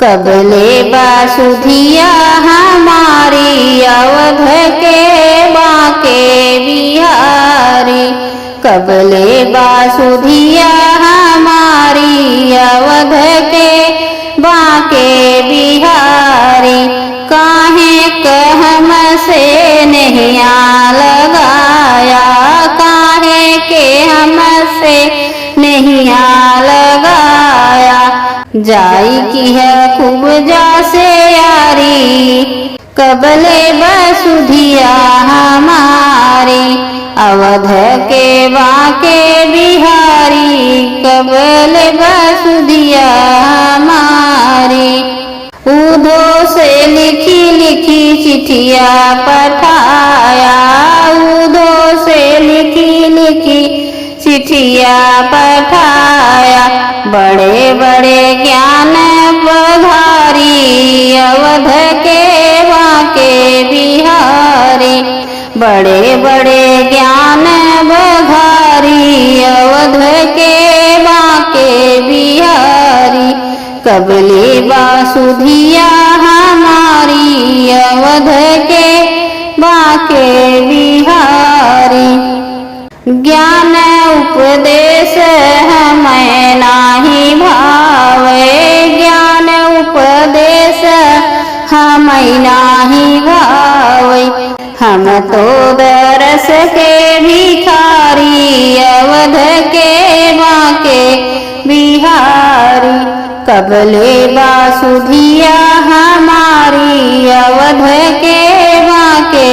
कबले बासुधिया हमारी अवध के बांके बिहारी। कबले बासुधिया हमारी अवध के बांके बिहारी। काहे कहम से नैया लगाया, काहे के हमसे नैया लगाया। जाई की है खूब जासे यारी, कबले बासुधिया हमारी अवध के बांके बिहारी। कबले बासुधिया हमारी। उधो से लिखी लिखी चिट्ठिया पठाया, उधो से लिखी लिखी चिट्ठिया पठाया। बड़े बड़े ज्ञान पधारी अवध के बांके बिहारी। बड़े बड़े ज्ञान बधारी अवध के बांके बिहारी। कबले बासुधिया हमारी अवध के बांके बिहारी। ज्ञान उपदेश हमें नाही भावे, ज्ञान उपदेश हमें नाही भावे। हम तो दरस के भिखारी अवध के बांके बिहारी। कबले बासुधिया हमारी अवध के बांके